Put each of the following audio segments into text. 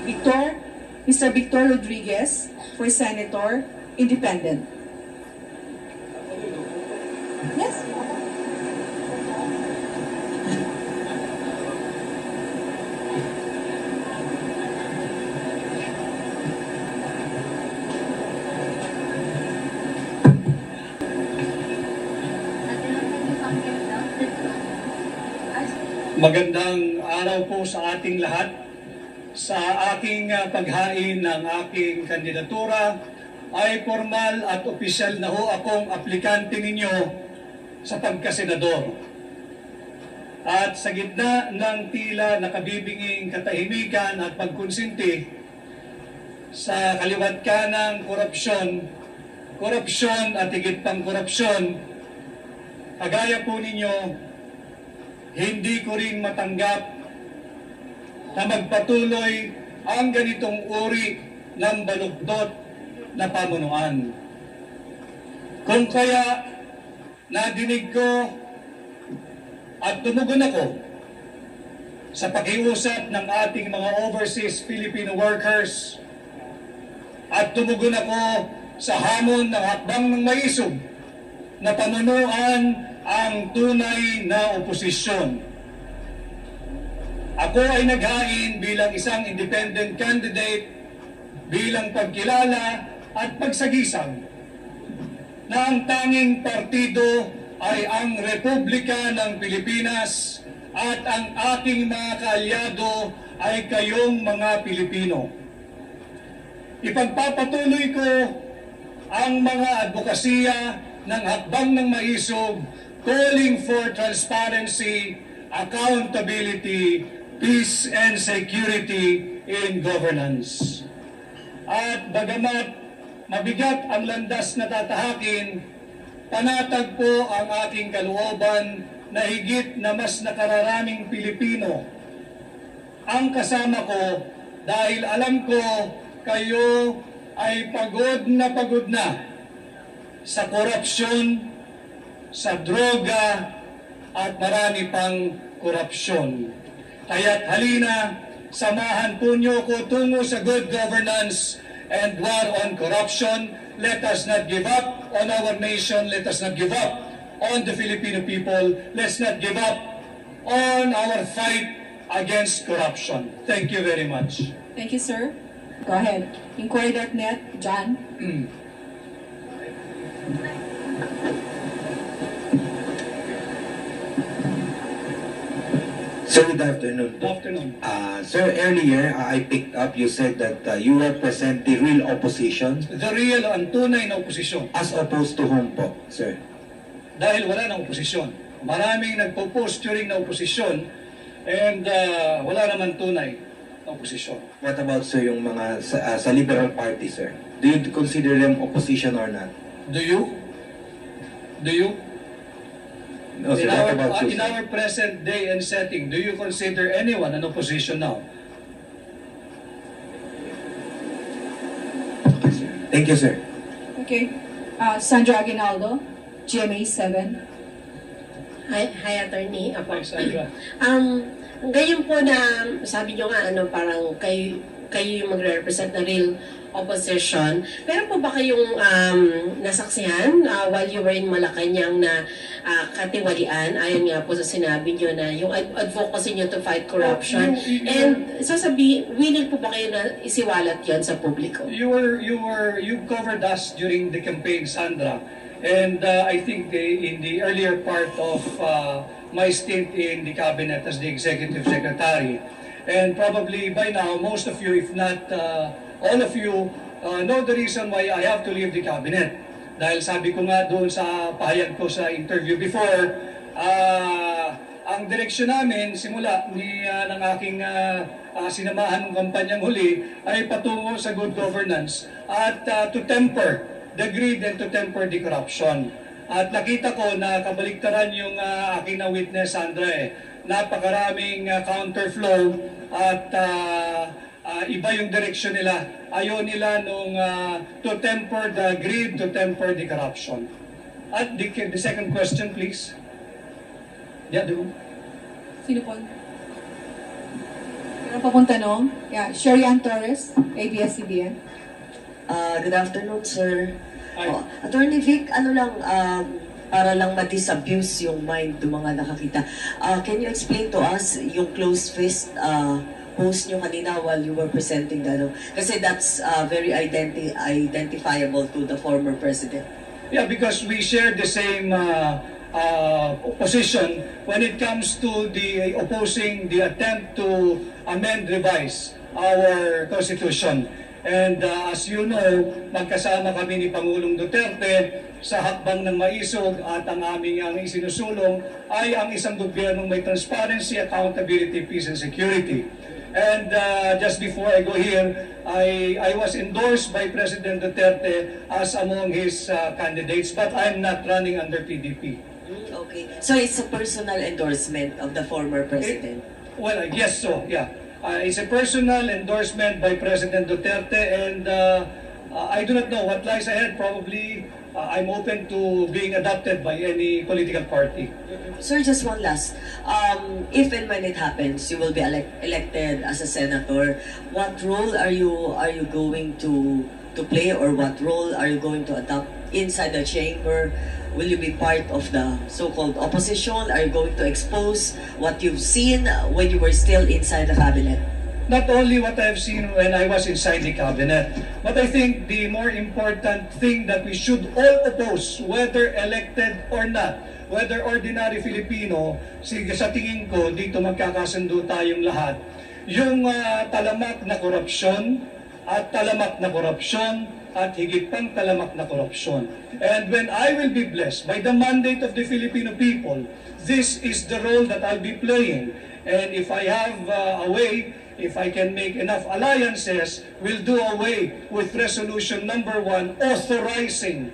Mr. Victor Rodriguez for Senator, Independent. Yes. Magandang araw po sa ating lahat. Sa aking paghain ng aking kandidatura ay formal at opisyal na ho akong aplikante ninyo sa pagkasenador. At sa gitna ng tila nakabibinging katahimikan at pagkonsinti sa kaliwat kanang korupsyon at higit pang korupsyon, kagaya po ninyo, hindi ko rin matanggap na magpatuloy ang ganitong uri ng baluktot na pamunuan. Kung kaya nadinig ko at tumugon ako sa pakiusap ng ating mga overseas Filipino workers at tumugon ako sa hamon ng hakbang ng maisog na pamunuan ang tunay na oposisyon. Ako ay naghain bilang isang independent candidate bilang pagkilala at pagsagisag na ang tanging partido ay ang Republika ng Pilipinas at ang aking mga kaalyado ay kayong mga Pilipino. Ipagpapatuloy ko ang mga advokasya ng hakbang ng maisog, calling for transparency, accountability, peace and security in governance. At bagamat mabigat ang landas na tatahakin, panatag po ang aking kalooban na higit na mas nakararaming Pilipino ang kasama ko dahil alam ko kayo ay pagod na sa korupsyon, sa droga, at marami pang korupsyon. Kaya't halina, samahan po niyo ko tungo sa good governance and war on corruption. Let us not give up on our nation. Let us not give up on the Filipino people. Let's not give up on our fight against corruption. Thank you very much. Thank you, sir. Go ahead. Inquiry.net, John. Sir, good afternoon. Good afternoon. Sir, earlier I picked up you said that you represent the real opposition The real ang tunay na oposisyon. as opposed to whom po, sir? Dahil wala ng oposisyon. Maraming nagpo-posturing na oposisyon and wala naman tunay na oposisyon. What about, sir, yung mga sa Liberal Party, sir? Do you consider them opposition or not? Do you? Do you? No, sir. What about you, In sir? our present day and setting, do you consider anyone an opposition now? Okay, sir. Thank you, sir. Okay. Sandra Aguinaldo, GMA 7. Hi, attorney. Apo. Hi, Sandra. Ngayon po na sabi nyo nga parang kayo yung magre-represent na real opposition. Pero po ba kayong nasaksihan while you were in Malacanang na katiwalian ayon nga po sa sinabi nyo na yung advocacy nyo to fight corruption? And willing po ba kayo na isiwalat yan sa publiko? You covered us during the campaign, Sandra. And I think in the earlier part of my stint in the cabinet as the executive secretary, and probably by now, most of you, if not all of you, know the reason why I have to leave the cabinet. Dahil sabi ko nga doon sa pahayag ko sa interview before, ang direksyon namin, simula ng aking sinamahan ng kampanyang huli, ay patungo sa good governance at to temper the greed and to temper the corruption. At nakita ko na kabaliktaran yung aking na-witness, Sandra, napakaraming counterflow at iba yung direction nila. Ayaw nila nung to temper the greed, to temper the corruption. At the second question, please. Yeah, Sino po? Meron pa pong tanong? Yeah, Sherry Ann Torres, ABS-CBN. Good afternoon, sir. Hi. Attorney Vic, ano lang, para lang ma-disabuse yung mind ng mga nakakita. Can you explain to us yung closed fist post nyo kanina while you were presenting the ano? Kasi that's very identifiable to the former president. Yeah, because we share the same position when it comes to the opposing the attempt to amend, revise our Constitution. And as you know, magkasama kami ni Pangulong Duterte sa hakbang ng maisog at ang aming isinusulong ay ang isang gobyernong may transparency, accountability, peace, and security. And just before I go here, I was endorsed by President Duterte as among his candidates, but I'm not running under PDP. Okay. So it's a personal endorsement of the former president? Well, I guess so, yeah. It's a personal endorsement by President Duterte, and I do not know what lies ahead. Probably I'm open to being adopted by any political party. Sir, just one last. If and when it happens, you will be elected as a senator. What role are you going to play, or what role are you going to adopt inside the chamber? Will you be part of the so-called opposition? Are you going to expose what you've seen when you were still inside the cabinet? Not only what I've seen when I was inside the cabinet, but I think the more important thing that we should all oppose, whether elected or not, whether ordinary Filipino, sa tingin ko, dito magkakasundo tayong lahat, yung talamak na korupsyon at talamak na korupsyon at higit pang talamak na korupsyon. And when I will be blessed by the mandate of the Filipino people, this is the role that I'll be playing. And if I have a way, if I can make enough alliances, we'll do away with resolution number 1, authorizing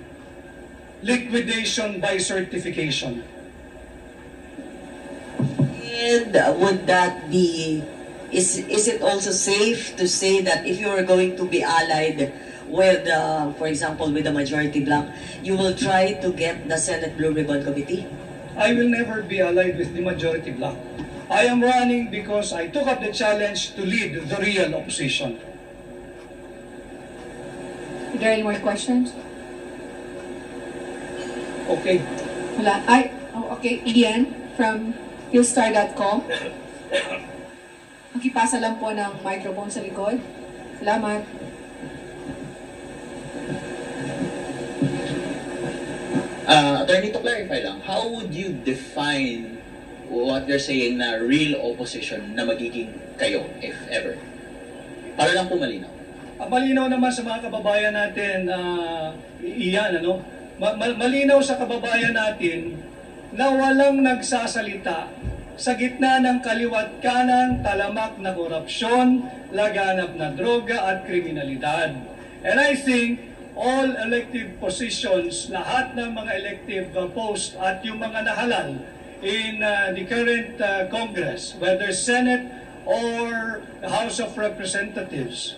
liquidation by certification. And would that be, is it also safe to say that if you are going to be allied with, for example, with the majority bloc, you will try to get the Senate Blue Ribbon Committee? I will never be allied with the majority bloc. I am running because I took up the challenge to lead the real opposition. Are there any more questions? Okay. Wala. Okay. Ian from Philstar.com. Makipasa lang po ng microphone sa likod. Salamat. Attorney, to clarify lang, how would you define what you're saying na real opposition na magiging kayo, if ever? Para lang po malinaw. Malinaw naman sa mga kababayan natin, iyan, ano? Malinaw sa kababayan natin na walang nagsasalita sa gitna ng kaliwat kanan, talamak na korupsyon, laganap na droga at kriminalidad. And I think all elective positions, lahat ng mga elective posts at yung mga nahalal in the current Congress, whether Senate or the House of Representatives,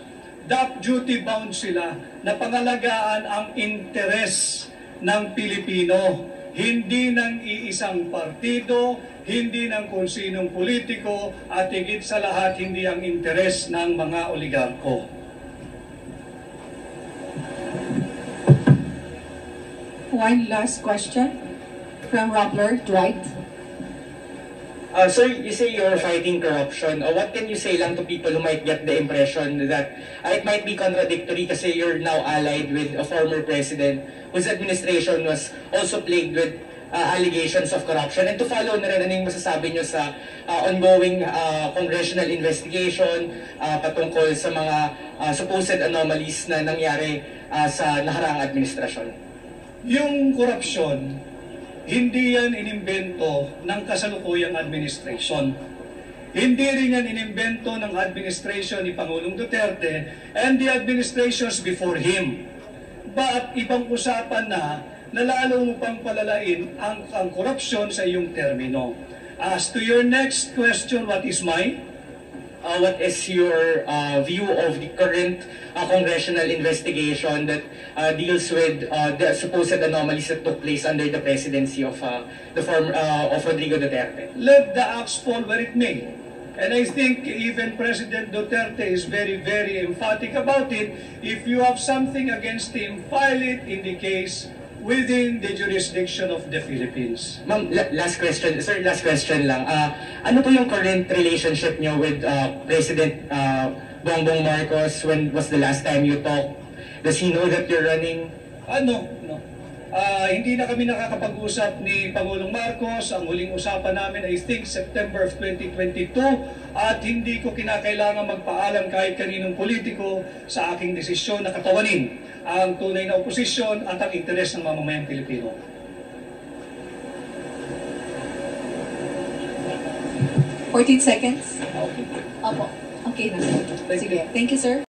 duty bound sila na pangalagaan ang interes ng Pilipino, hindi ng iisang partido, hindi ng kung sinong politiko, at higit sa lahat, hindi ang interes ng mga oligarko. One last question from Rappler, Dwight. Sir, you say you're fighting corruption. What can you say lang to people who might get the impression that it might be contradictory kasi you're now allied with a former president whose administration was also plagued with allegations of corruption? And to follow na rin, ano yung masasabi nyo sa ongoing congressional investigation patungkol sa mga supposed anomalies na nangyari sa nakaraang administrasyon? Yung korupsyon, hindi yan inimbento ng kasalukuyang administration. Hindi rin yan inimbento ng administration ni Pangulong Duterte and the administrations before him. But ibang usapan na lalo mo pang palalain ang korupsyon sa iyong termino. As to your next question, what is your view of the current congressional investigation that deals with the supposed anomalies that took place under the presidency of Rodrigo Duterte? Let the axe fall where it may. And I think even President Duterte is very, very emphatic about it. If you have something against him, file it in the case within the jurisdiction of the Philippines. Ma'am, last question. Sir, last question lang. Ano po yung current relationship niyo with President Bongbong Marcos? When was the last time you talked? Does he know that you're running? No. Hindi na kami nakakapag-usap ni Pangulong Marcos. Ang huling usapan namin, I think, September of 2022. At hindi ko kinakailangan magpaalam kahit kaninong politiko sa aking desisyon na katawanin ang tunay na oposisyon at ang interes ng mamamayang Pilipino. 14 seconds? Opo. Okay na. Sige. Thank you, sir.